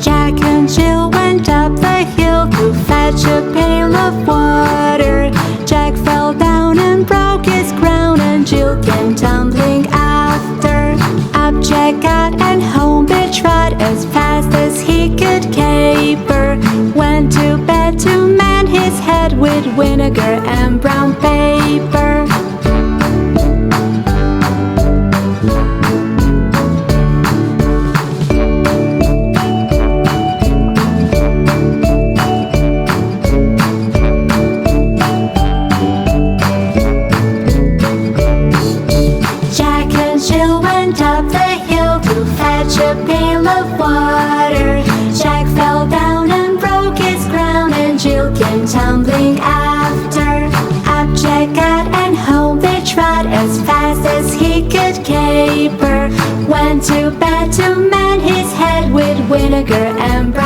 Jack and Jill went up the hill to fetch a pail of water. Jack fell down and broke his crown, and Jill came tumbling after. Up Jack got and home they trod as fast as he could caper. Went to bed to mend his head with vinegar and brown paper. Jill went up the hill to fetch a pail of water. Jack fell down and broke his crown, and Jill came tumbling after. Up Jack got and home they trod as fast as he could caper. Went to bed to mend his head with vinegar and brown